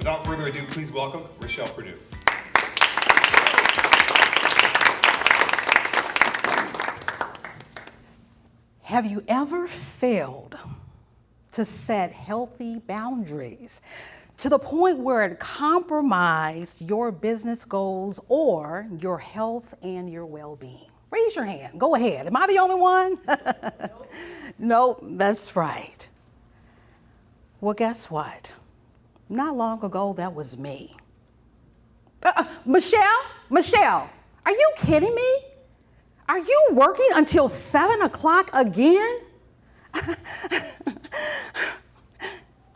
Without further ado, please welcome Michelle Perdue. Have you ever failed to set healthy boundaries to the point where it compromised your business goals or your health and your well-being? Raise your hand. Go ahead. Am I the only one? Nope, that's right. Well, guess what? Not long ago, that was me. Michelle, are you kidding me? Are you working until 7 o'clock again?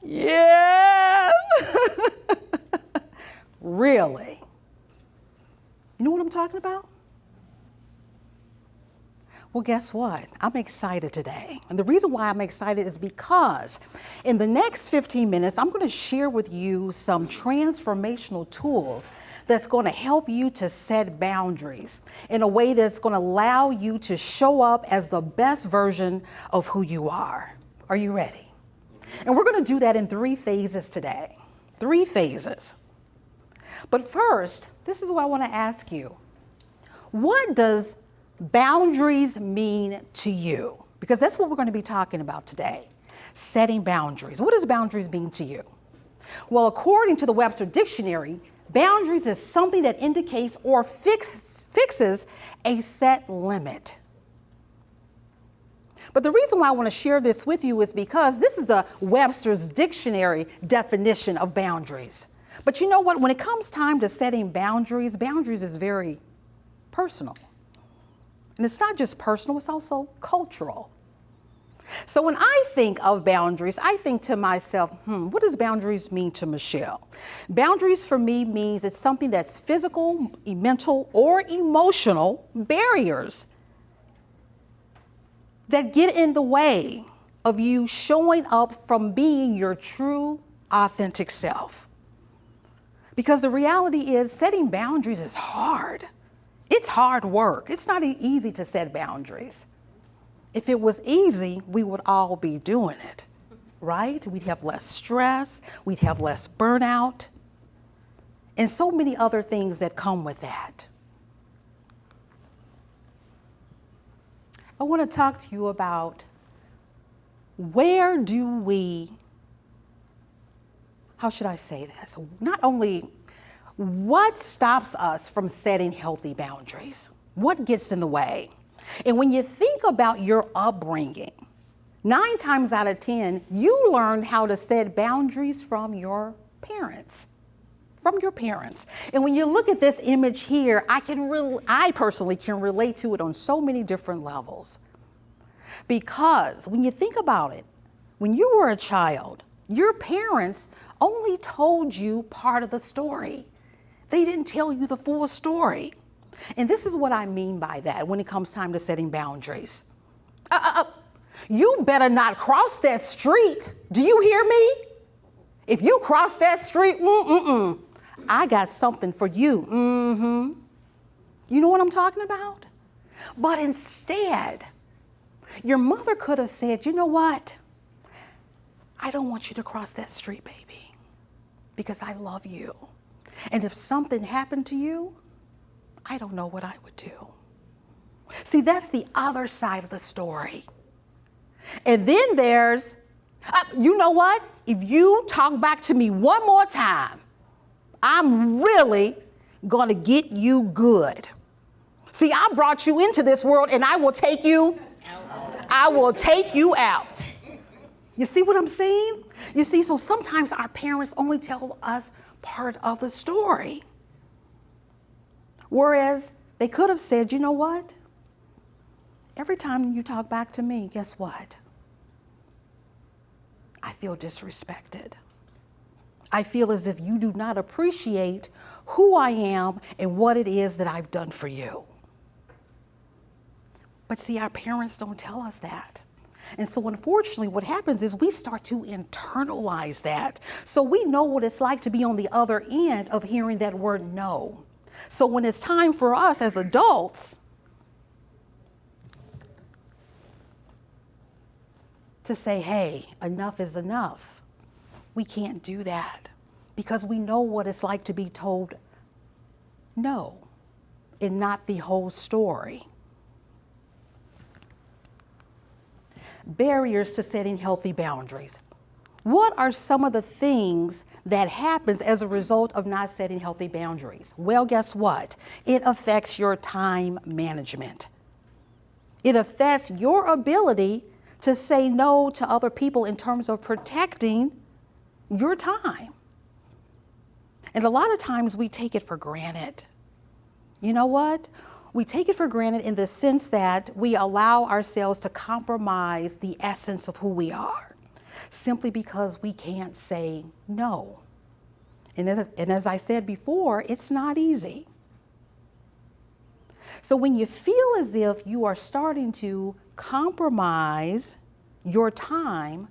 Yes. Really? You know what I'm talking about? Well, guess what? I'm excited today. And the reason why I'm excited is because in the next 15 minutes, I'm going to share with you some transformational tools that's going to help you to set boundaries in a way that's going to allow you to show up as the best version of who you are. Are you ready? And we're going to do that in 3 phases today. 3 phases. But first, this is what I want to ask you. What does boundaries mean to you? Because that's what we're going to be talking about today. Setting boundaries. What does boundaries mean to you? Well, according to the Webster Dictionary, boundaries is something that indicates or fixes a set limit. But the reason why I want to share this with you is because this is the Webster's Dictionary definition of boundaries. But you know what? When it comes time to setting boundaries, boundaries is very personal. And it's not just personal, it's also cultural. So when I think of boundaries, I think to myself, what does boundaries mean to Michelle? Boundaries for me means it's something that's physical, mental, or emotional barriers that get in the way of you showing up from being your true, authentic self. Because the reality is setting boundaries is hard. It's hard work. It's not easy to set boundaries. If it was easy, we would all be doing it, right? We'd have less stress, we'd have less burnout, and so many other things that come with that. I want to talk to you about how should I say this? Not only what stops us from setting healthy boundaries? What gets in the way? And when you think about your upbringing, 9 times out of 10, you learned how to set boundaries from your parents. And when you look at this image here, I personally can relate to it on so many different levels. Because when you think about it, when you were a child, your parents only told you part of the story. They didn't tell you the full story. And this is what I mean by that when it comes time to setting boundaries. You better not cross that street. Do you hear me? If you cross that street, I got something for you. You know what I'm talking about? But instead, your mother could have said, you know what? I don't want you to cross that street, baby, because I love you. And if something happened to you, I don't know what I would do. See, that's the other side of the story. And then there's, you know what? If you talk back to me one more time, I'm really going to get you good. See, I brought you into this world and I will take you out. You see what I'm saying? You see, so sometimes our parents only tell us part of the story. Whereas they could have said, you know what? Every time you talk back to me, guess what? I feel disrespected. I feel as if you do not appreciate who I am and what it is that I've done for you. But see, our parents don't tell us that. And so unfortunately, what happens is we start to internalize that. So we know what it's like to be on the other end of hearing that word no. So when it's time for us as adults to say, hey, enough is enough, we can't do that because we know what it's like to be told no and not the whole story. Barriers to setting healthy boundaries. What are some of the things that happens as a result of not setting healthy boundaries? Well, guess what? It affects your time management. It affects your ability to say no to other people in terms of protecting your time. And a lot of times we take it for granted. You know what? We take it for granted in the sense that we allow ourselves to compromise the essence of who we are, simply because we can't say no. And as I said before, it's not easy. So when you feel as if you are starting to compromise your time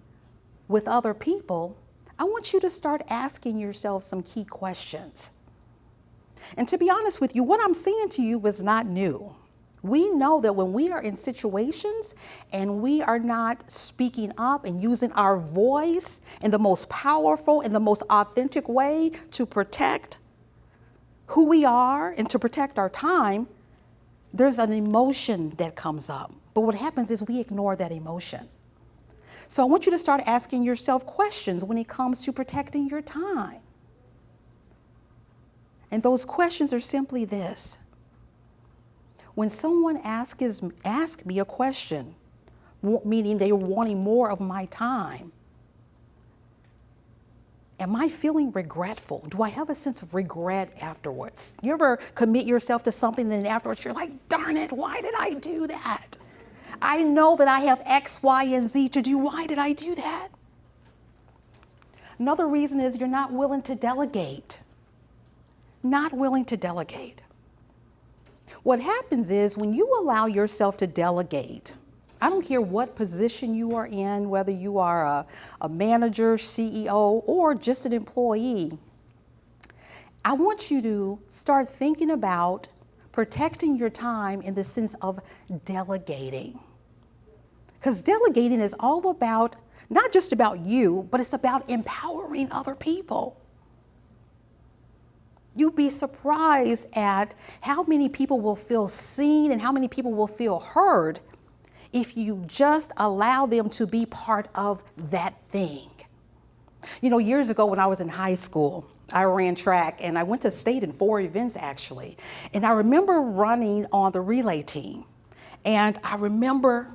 with other people, I want you to start asking yourself some key questions. And to be honest with you, what I'm saying to you is not new. We know that when we are in situations and we are not speaking up and using our voice in the most powerful and the most authentic way to protect who we are and to protect our time, there's an emotion that comes up. But what happens is we ignore that emotion. So I want you to start asking yourself questions when it comes to protecting your time. And those questions are simply this. When someone asks me a question, meaning they are wanting more of my time, am I feeling regretful? Do I have a sense of regret afterwards? You ever commit yourself to something and then afterwards you're like, darn it, why did I do that? I know that I have X, Y, and Z to do. Why did I do that? Another reason is you're not willing to delegate. Not willing to delegate. What happens is when you allow yourself to delegate, I don't care what position you are in, whether you are a manager, CEO, or just an employee, I want you to start thinking about protecting your time in the sense of delegating. Because delegating is all about, not just about you, but it's about empowering other people. You'd be surprised at how many people will feel seen and how many people will feel heard if you just allow them to be part of that thing. You know, years ago when I was in high school, I ran track and I went to state in 4 events actually. And I remember running on the relay team. And I remember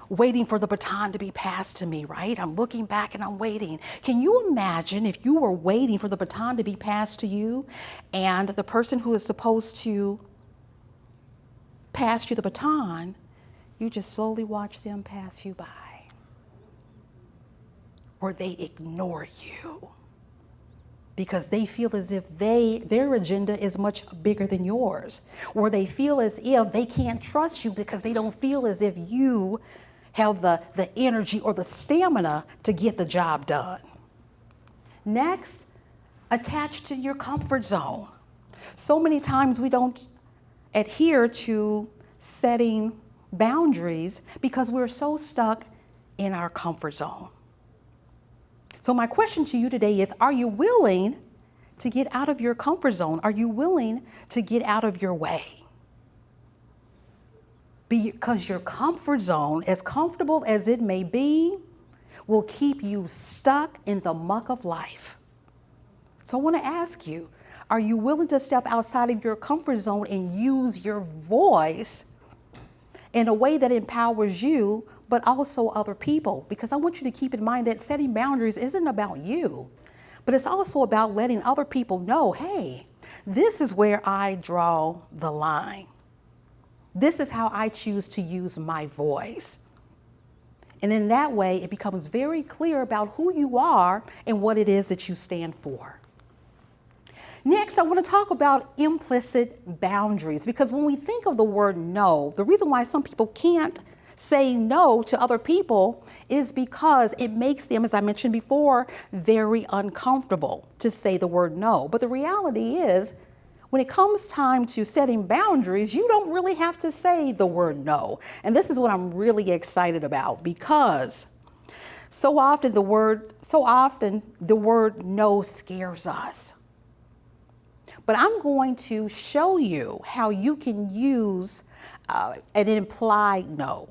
waiting for the baton to be passed to me, right? I'm looking back and I'm waiting. Can you imagine if you were waiting for the baton to be passed to you and the person who is supposed to pass you the baton, you just slowly watch them pass you by? Or they ignore you because they feel as if their agenda is much bigger than yours. Or they feel as if they can't trust you because they don't feel as if you have the energy or the stamina to get the job done. Next, attach to your comfort zone. So many times we don't adhere to setting boundaries because we're so stuck in our comfort zone. So my question to you today is, are you willing to get out of your comfort zone? Are you willing to get out of your way? Because your comfort zone, as comfortable as it may be, will keep you stuck in the muck of life. So I want to ask you, are you willing to step outside of your comfort zone and use your voice in a way that empowers you, but also other people? Because I want you to keep in mind that setting boundaries isn't about you, but it's also about letting other people know, hey, this is where I draw the line. This is how I choose to use my voice. And in that way, it becomes very clear about who you are and what it is that you stand for. Next, I want to talk about implicit boundaries, because when we think of the word no, the reason why some people can't say no to other people is because it makes them, as I mentioned before, very uncomfortable to say the word no. But the reality is, when it comes time to setting boundaries, you don't really have to say the word no. And this is what I'm really excited about, because So often the word no scares us. But I'm going to show you how you can use an implied no.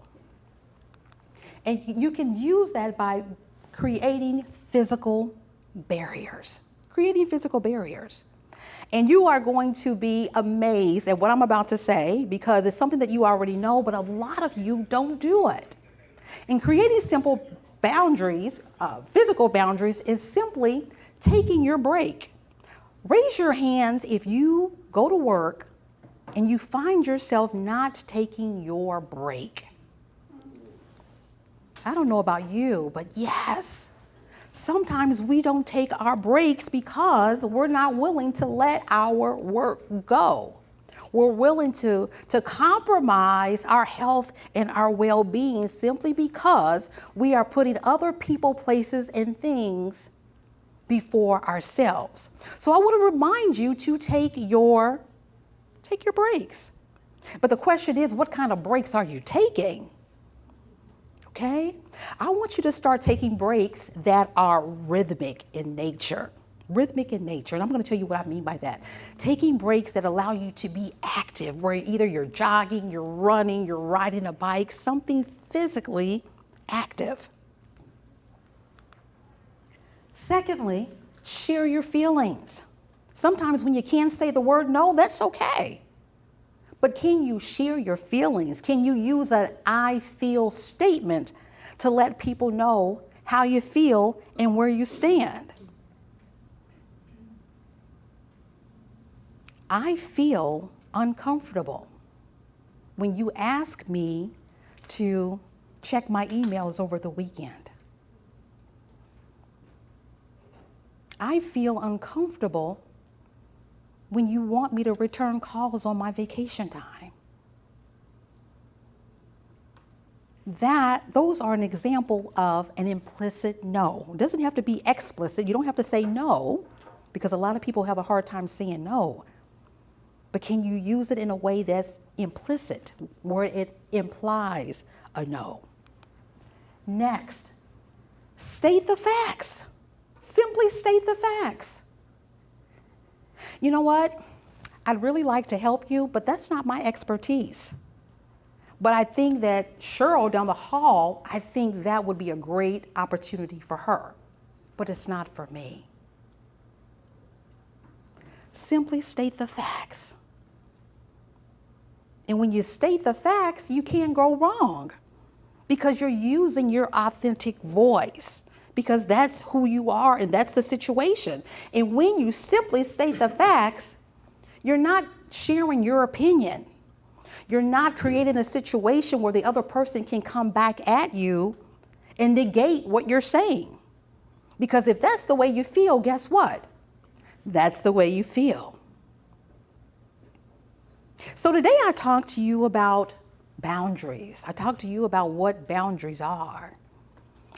And you can use that by creating physical barriers. Creating physical barriers. And you are going to be amazed at what I'm about to say because it's something that you already know, but a lot of you don't do it. And creating simple boundaries, physical boundaries, is simply taking your break. Raise your hands if you go to work and you find yourself not taking your break. I don't know about you, but yes, sometimes we don't take our breaks because we're not willing to let our work go. We're willing to compromise our health and our well-being simply because we are putting other people, places, and things before ourselves. So I want to remind you to take your breaks. But the question is, what kind of breaks are you taking? Okay? I want you to start taking breaks that are rhythmic in nature. Rhythmic in nature. And I'm going to tell you what I mean by that. Taking breaks that allow you to be active, where either you're jogging, you're running, you're riding a bike, something physically active. Secondly, share your feelings. Sometimes when you can't say the word no, that's okay. But can you share your feelings? Can you use an I feel statement to let people know how you feel and where you stand? I feel uncomfortable when you ask me to check my emails over the weekend. I feel uncomfortable when you want me to return calls on my vacation time. Those are an example of an implicit no. It doesn't have to be explicit. You don't have to say no, because a lot of people have a hard time saying no. But can you use it in a way that's implicit, where it implies a no? Next, state the facts. Simply state the facts. You know what? I'd really like to help you, but that's not my expertise. But I think that Cheryl down the hall, I think that would be a great opportunity for her, but it's not for me. Simply state the facts. And when you state the facts, you can't go wrong because you're using your authentic voice, because that's who you are and that's the situation. And when you simply state the facts, you're not sharing your opinion. You're not creating a situation where the other person can come back at you and negate what you're saying. Because if that's the way you feel, guess what? That's the way you feel. So today I talked to you about boundaries. I talked to you about what boundaries are.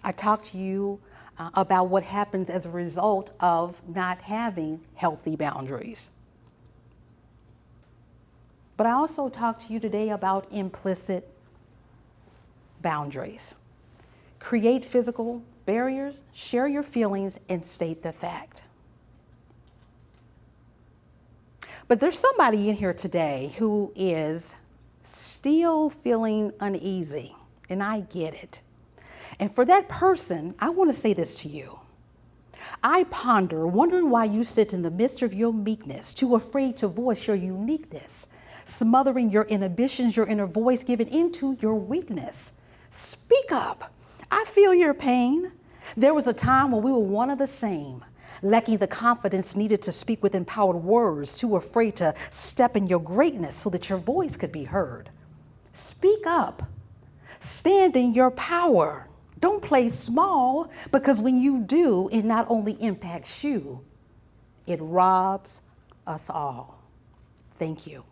I talked to you about what happens as a result of not having healthy boundaries. But I also talked to you today about implicit boundaries. Create physical barriers, share your feelings, and state the fact. But there's somebody in here today who is still feeling uneasy, and I get it. And for that person, I want to say this to you. I ponder, wondering why you sit in the midst of your meekness, too afraid to voice your uniqueness, smothering your inhibitions, your inner voice, giving into your weakness. Speak up. I feel your pain. There was a time when we were one of the same, lacking the confidence needed to speak with empowered words, too afraid to step in your greatness so that your voice could be heard. Speak up. Stand in your power. Don't play small, because when you do, it not only impacts you, it robs us all. Thank you.